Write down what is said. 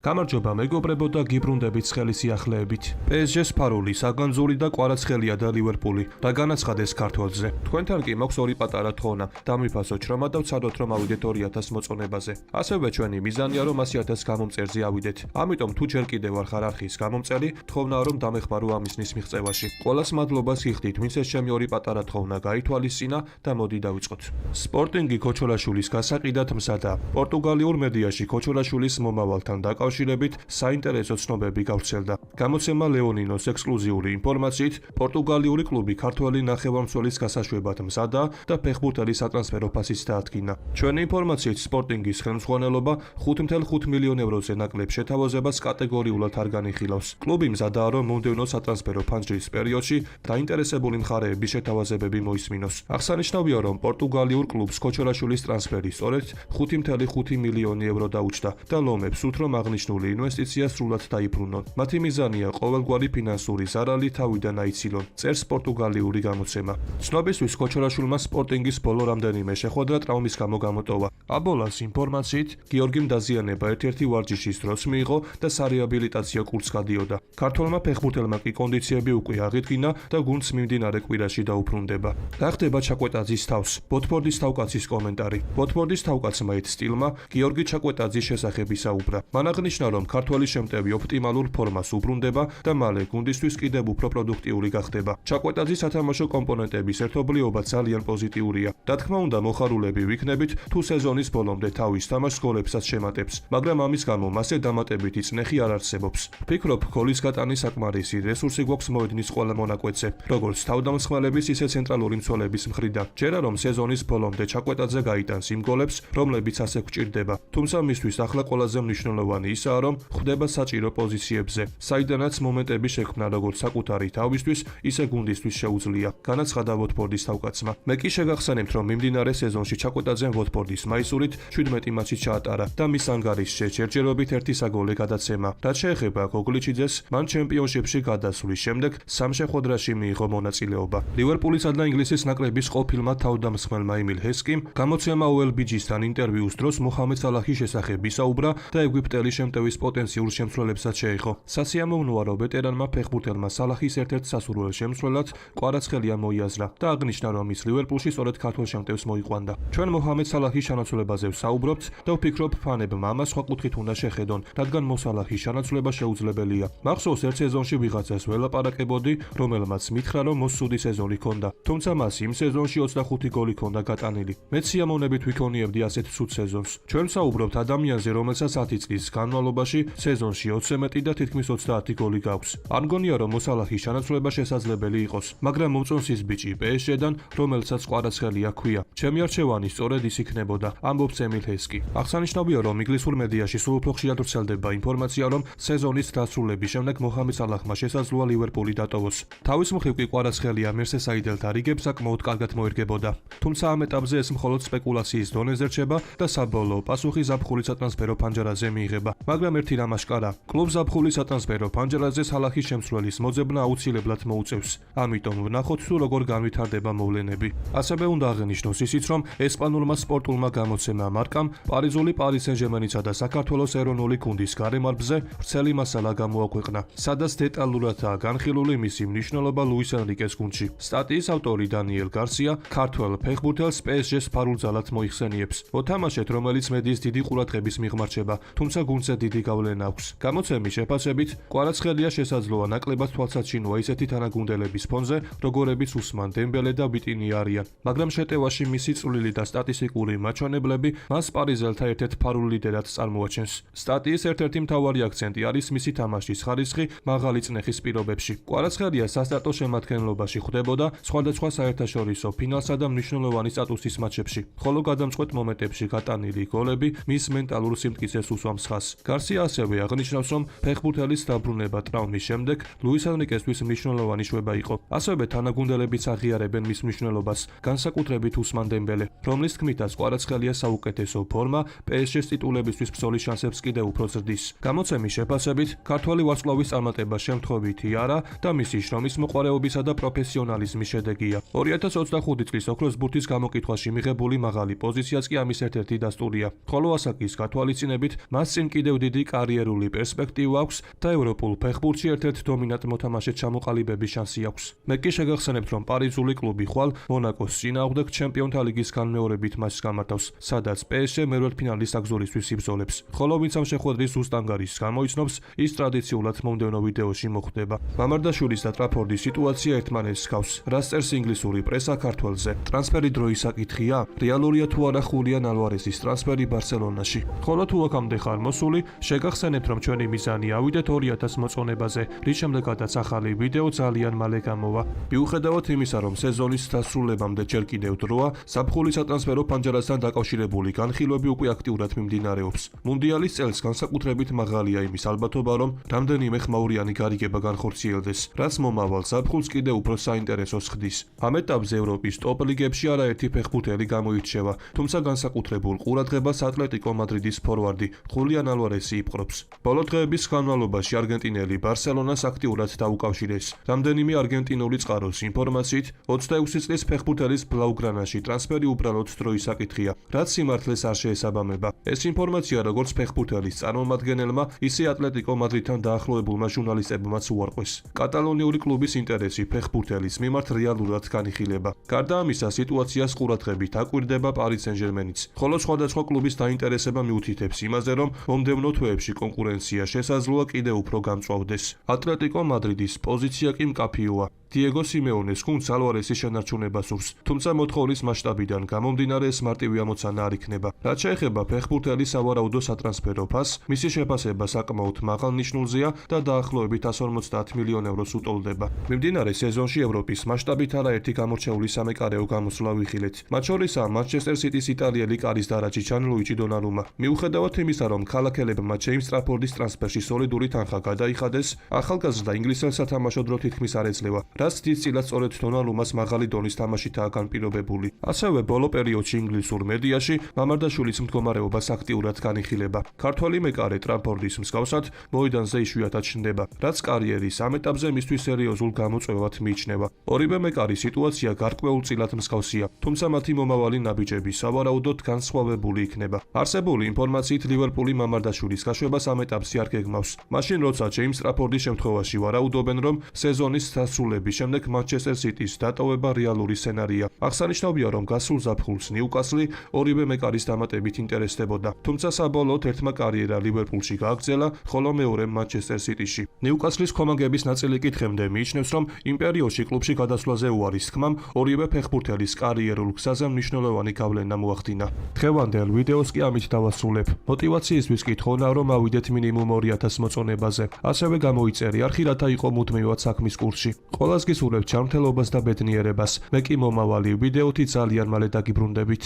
გამარჯობა მეგობრებო და გიბრუნდებით ცხელი სიახლეებით. PSG-ს ფარული, საგანძური და კვარაცხელია და ლივერპული. რა განაცხადეს ქართველზე? თქვენთან კი მაქვს ორი პატარა თხოვნა. დამიფასო ჩრომა და ვცადოთ რომ ავიდეთ 2000 მოწონებაზე. ასევე ჩვენი მიზანია რომ 100,000 გამომწერზე ავიდეთ. ამიტომ თუ ჯერ კიდევ არ ხარ არხის გამომწერი, თხოვნა რომ დამეხმარო ამისნის მიღწევაში. ყველას მადლობას გიხდით, ვინც ეს ჩემი ორი პატარა თხოვნა გაითვალისწინა და მოდი დავიწყოთ. სპორტინგი ქოჩოლაშვილის გასაყიდად მზადა. პორტუგალიურ მედიაში ქოჩოლაშვილის მომავალთან დაკავშირებით საინტერესო ცნობები გავრცელდა. გამოცემა ლეონინოს ექსკლუზიური ინფორმაციით, პორტუგალიური კლუბი ქართველი ნახევარმცველის გასაშვებად მზადა და ფეხბურთელი სატრანსფერო ფასიც დაადგინა. ჩვენი ინფორმაციით, სპორტინგის ხელმძღვანელობა 5.5 მილიონ ევროზე ნაკლებ შეთავაზებას კატეგორიულად არ განიხილავს. კლუბი მზადაა, რომ მომდევნო სატრანსფერო ფანჯრის პერიოდში დაინტერესებული მხარეების შეთავაზებები მოისმინოს. აღსანიშნავია, რომ პორტუგალიურ კლუბს ქოჩოლაშვილის ტრანსფერი სწორედ 5.5 მილიონი ევრო დაუჭდა და ლომებს უთრო აღნიშნული ინვესტიცია სრულად დაიბრუნონ. მათი მიზანია ყოველგვარი ფინანსური ზარალი თავიდან აიცილონ. წერს პორტუგალიური გამოცემა. ცნობისთვის ქოჩოლაშვილმა სპორტინგის ბოლო რამდენიმე შეხვედრა ტრაუმის გამო გამოტოვა. აბოლას ინფორმაციით, გიორგიმ დაზიანება ერთ-ერთი ვარჯიშის დროს მიიღო და სარეაბილიტაციო კურსს გადიოდა. ქართველმა ფეხბურთელმა კი კონდიციები უკვე აღიდგინა და გუნდს მიმდინარე კვირაში დაუბრუნდება. რა ხდება ჩაკვეტაძის თავს? ბოტფორდის თავკაცის კომენტარი. ბოტფორდის თავკაცმა ერთ სტილმა გიორგი ჩაკვეტაძის შესახებ ისაუბრა. მან აღნიშნა, რომ ქართველი შემტევი ოპტიმალურ ფორმას უბრუნდება და მალე გუნდისთვის კიდევ უფრო პროდუქტიული გახდება. ჩაკვეტაძის სათამაშო კომპონენტების ერთობლიობა ძალიან პოზიტიურია. რა თქმა უნდა, მოხარულები ვიქნებით, თუ სეზონის ბოლომდე თავის თამაშს გოლებსაც შემატებს, მაგრამ ამის გამო მასზე დამატებითი წნეხი არ არსებობს. ვფიქრობ, გოლის გატანის საკმარისი რესურსი გვაქვს მოედნის ყველა მონაკვეთზე, როგორც თავდამსხმელების, ისე ცენტრალური მცველების მხრიდან. ჯერა რომ სეზონის ბოლომდე ჩაკვეტაძე გაიტანს იმ გოლებს, რომლებიც ასე გვჭირდება. თუმცა მისთვის ახლა ყველაზე მნიშვნელოვანი ისაა, რომ ხვდება საჭირო პოზიციებზე, საიდანაც მომენტები შექმნა როგორც საკუთარი თავისთვის, ისე გუნდისთვის შეუძლია. განაცხადა ვოტფორდის თავკაცმა. მე კი შეგახსენებთ, რომ მიმდინარე სეზონში ჩაკვეტაძემ ვოტფორდის მაისურით 17 მატჩი ჩაატარა და მის ანგარიშზე ჯერჯერობით 1 გოლი გადაცემა. რაც შეეხება გოგლიჩიძეს, მან ჩემპიონშიპში გადასვლის შემდეგ 3 შეხვედრაში მიიღო მონაწილეობა. ლივერპულისა და ინგლისის ნაკრების ყოფილმა თავდამსხმელმა ემილ ჰესკიმ გამოცემა OLBG-სთან ინტერვიუს დროს მოჰამედ სალაჰის შესახებ ისაუბრა და ეგვიპტელი შემტევის პოტენციურ შემცველებსაც შეეხო. სასიამოვნოა, რომ ვეტერანმა ფეხბურთელმა სალაჰის ერთ-ერთ სასურველ შემცვლელად კვარაცხელია მოიაზრა და აღნიშნა, რომ ის ლივერპულში სწორედ ქართველ შემტევს მოიყვანდა. ჩვენ მოჰამედ სალაჰის შანაცვლებაზე ვსაუბრობთ და ვფიქრობ, ფანებმა ამას სხვა კუთხით უნდა შეხედონ, რადგან მოსალაჰის შანაცვლება შეუძლებელია. მახსოვს, ერთ სეზონში ვიღაცას ველაპარაკებოდი, რომელმაც მითხრა, რომ მოსწუდი სეზონი ჰქონდა. თუმცა მას იმ სეზონში 25 გოლი ჰქონდა გატანილი. მეც სიამოვნებით ვიქონიებდი ასეთ ცუდ სეზონს. ჩვენ ვსაუბრობთ ადამიანზე, რომელსაც 10 წლის განმავლობაში სეზონში 20 მეტი და თითქმის 30 გოლი გაქვს. არ მგონია, რომ მოსალაჰის შანაცვლება შესაძლებელი იყოს, მაგრამ მომწონს ის ბიჭი PSG-დან, რომელსაც კვარაცხელია ჰქვია. ჩემი არჩევანი სწორედ ის იქნებოდა, ამბობს ემილ ჰესკი. აღსანიშნავია, რომ ინგლისურ მედიაში სულ უფრო ხშირად ვრცელდება ინფორმაცია, რომ სეზონის დასრულების შემდეგ მოჰამედ სალაჰმა შესაძლოა ლივერპული დატოვოს. თავის მხრივ კი კვარაცხელია მერსესაიდელთა რიგებს საკმაოდ კარგად მოერგებოდა. თუმცა ამ ეტაპზე ეს მხოლოდ სპეკულაციის დონეზე რჩება და საბოლოო პასუხი ზაფხულის სატრანსფერო ფანჯარაზე მიიღება. მაგრამ ერთი რამ აშკარა, კლუბ ზაფხულის სატრანსფერო ფანჯარაზე სალაჰის შემცვლელის მოძებნა აუცილებლად მოუწევს. ამიტომ ვნახოთ თუ როგორ განვითარდება მოვლენები. ასევე უნდა აღინიშნოს ისიც, რომ ესპანურმა სპორტულმა გამოცემამ მარკამ პარიზული პარი სენ-ჟერმენისა და საქართველოს ეროვნული გუნდის გარემარბზე ვრცელი მასალა გამოაქვეყნა, სადაც დეტალურადაა განხილული მისი მნიშვნელობა ლუის ენრიკეს გუნდში. სტატიის ავტორი დანიელ გარსია ქართველ ფეხბურთელს PSG-ს ფარულ ძალად მოიხსენიებს. მოთამაშედ, რომელიც მედიის დიდი ყურადღების მიღმარჩება, თუმცა გუნდზე დიდი გავლენა აქვს. გამოცემის შეფასებით, კვარაცხელია შესაძლოა ნაკლებად თვალსაჩინოა ისეთი თანაგუნდელების ფონზე, როგორებიც უსმან დემბელე და ბიტინი არიან, მაგრამ შეტევაში მისი წვლილი და სტატისტიკური მაჩვენებლები მას პარიზელთა ერთ-ერთ ფარულ ლიდერად წარმოაჩენს. სტატიის ერთ-ერთი მთავარი აქცენტი არის მისი თამაშის ხარისხი მაღალი წნეხის პირობებში. კვარაცხელია სასტარტო შემადგენლობაში ხვდებოდა სხვადასხვა საერთაშორისო ფინალსა და მნიშვნელოვანი სტატუსის მატჩებში, ხოლო გადამწყვეტ მომენტებში გატანილი გოლები მის მენტალურ სიმტკიცეს უსვამს ხაზს. გარსია ასევე აღნიშნავს, რომ ფეხბურთელის დაბრუნება ტრაუმის შემდეგ ლუის ენრიკესთვის მნიშვნელოვანი შვება იყო. ასევე თანაგუნდელებიც აღიარებენ მის მნიშვნელობას, განსაკუთრებით უსმან დემბელე, რომლის თქმითაც კვარაცხელია საუკეთესო ფორმა PSG-ს ტიტულებისთვის ბრძოლის შანსებს კიდევ უფრო ზრდის. გამოცემის შეფასებით, ქართველი ვარსკვლავის წარმატება შემთხვევითი არა და მისი შრომის მოყვარეობისა და პროფესიონალიზმის შედეგია. 2025 წლის ოქროს ბურთის გამოკითხვაში მიღებული მაღალი პოზიციაც კი ამის ერთ-ერთი დასტურია. ხოლო ასაკის გათვალისწინებით მას წინ კიდევ relatively დიდი კარიერული პერსპექტივა აქვს და ევროპულ ფეხბურთში ერთ-ერთ დომინანტ მოთამაშედ ჩამოყალიბების შანსი აქვს. მე კი შეგახსენებთ, რომ პარიზული კლუბი ხვალ მონაკოს წინააღმდეგ ჩემპიონთა ლიგის განმეორებით მატჩს გამართავს, სადაც PSG მერვედფინალის აგზოლისთვის იბრძოლებს. ხოლო ვინც ამ შეხვედრის ზუსტ ანგარიშს გამოიცნობს, ის ტრადიციულად მომდევნო ვიდეოში მოხვდება. მამარდაშვილის და ტრაფორდის სიტუაცია ერთმანეთს ჰგავს. რა წერს ინგლისური პრესა ქართველზე? ტრანსფერი დროის საკითხია? რეალურია თუ არა ხულიან ალვარესის ტრანსფერი ბარსელონაში? ხოლო თუ აქამდე ხარ მოსული, შეგახსენებთ, რომ ჩვენი მიზანი ავიდეთ 2000 მოწონებაზე, რის შემდეგაც ახალი ვიდეო ძალიან მალე გამოვა. მიუხედავად იმისა, რომ სეზონის დასრულებამდე ჯერ კიდევ დროა, ზაფხულის სატრანსფერო ფანჯარასთან დაკავშირებული განხილვები უკვე აქტიურად მიმდინარეობს. მუნდიალის წელს განსაკუთრებით მაღალია იმის ალბათობა, რომ რამდენიმე ხმაურიანი გარიგება განხორციელდეს, რაც მომავალ ზაფხულს კიდევ უფრო საინტერესოს ხდის. ამ ეტაპზე ევროპის ტოპ ლიგებში არაერთი ფეხბურთელი გამოირჩევა, თუმცა განსაკუთრებულ ყურადღებას ატლეტიკო მადრიდის ფორვარდი ხულიან ალვარესი იპყრობს. ბოლო დღეების განმავლობაში არგენტინელი ბარსელონას აქტიურად დაუკავშირეს. რამდენიმე არგენტინული წყაროს ინფორმაციით, 26 წლის ფეხბურთელის ბლაუგრანაში ტრანსფერი უბრალოდ დროის საკითხია, რაც სიმართლეს არ შეესაბამება. ეს ინფორმაცია როგორც ფეხბურთელის წარმომადგენელმა, ისე ატლეტიკო მადრიდთან დაახლოებულმა ჟურნალისტებმაც უარყვეს. კატალონიური კლუბის ინტერესი ფეხბურთელის მიმართ რეალურად განიხილება. გარდა ამისა, სიტუაციას ყურადღებით აკვირდება პარი სენ-ჟერმენიც, ხოლო სხვადასხვა კლუბის დაინტერესება მიუთითებს იმაზე, რომ მომდევნო თვეებში კონკურენცია შესაძლოა კიდევ უფრო გამწვავდეს. ატლეტიკო მადრიდის პოზიცია კი მკაფიოა. დიეგო სიმეონეს გუნდს ალვარესის შენარჩუნება სურს, თუმცა მოთხოვნის მასშტაბიდან გამომდინარე ეს მარტივი ამოცანა არ იქნება. რაც შეეხება ფეხბურთელის სავარაუდო სატრანსფერო ფასს, მისი შეფასება საკმაოდ მაღალ ნიშნულზეა და დაახლოებით 150 მილიონ ევროს უტოლდება. მიმდინარე სეზონში ევროპის მასშტაბით არაერთი გამორჩეული სამეკარეო გამოსვლა ვიხილეთ. მათ შორისაა მანჩესტერ სიტის იტალიელი კარის დარაჯი ლუიჯი დონარუმა. მიუხედავად იმისა, რომ ქალაქელებმა ჯეიმს ტრაფორდის ტრანსფერში სოლიდური თანხა გადაიხადეს, ახალგაზრდა ინგლისელ სათამაშო დრო თითქმის არ ეძლევა. რაც დიდწილად სწორედ დონარუმას მაღალი დონის თამაშითაა განპირობებული. ასევე ბოლო პერიოდში ინგლისურ მედიაში მამარდაშვილის მდგომარეობას აქტიურად განიხილება. ქართველი მეკარე ტრაფორდის მსგავსად მოედანზე იშვიათად ჩნდება, რაც კარიერის ამ ეტაპზე მისთვის სერიოზულ გამოწვევად მიიჩნევა. ორივე მეკარის სიტუაცია გარკვეულწილად მსგავსია, თუმცა მათი მომავალი ნაბიჯები სავარაუდოდ განსხვავებული იქნება. არსებული ინფორმაციით ლივერპული მამარდაშვილის გაშვებას ამ ეტაპზე არ გეგმავს. მაშინ როცა ჯეიმს ტრაფორდის შემთხვევაში ვარაუდობენ, რომ სეზონის დასრულების შემდეგ მანჩესტერ სიტის დატოვება რეალური სცენარია. აღსანიშნავია, რომ გასულ ზაფხულს ნიუკასლი ორივე მეკარის დამატებით ინტერესდებოდა, თუმცა საბოლოოდ ერთმა კარიერა ლივერპულში გააგრძელა, ხოლო მეორემ მანჩესტერ სიტიში. ნიუკასლის კომანგების ნაწილი კი დღემდე მიიჩნევს, რომ იმ პერიოდში კლუბში გადასვლაზე უარის თქმამ ორივე ფეხბურთელის კარიერულ გზაზე მნიშვნელოვანი გავლენა მოახდინა. დღევანდელ ვიდეოს კი ამით დავასრულებ. მოტივაციისთვის კითხავ, რომ ავიდეთ მინიმუმ 2000 მოწონებაზე. ასევე გამოიწერე არხი, რათა იყო მუდმივად საქმის კურსში. ყველას გისურვებთ ჩართულობას და ბედნიერებას. მე კი მომავალი ვიდეოთი ძალიან მალე დაგიბრუნდებით.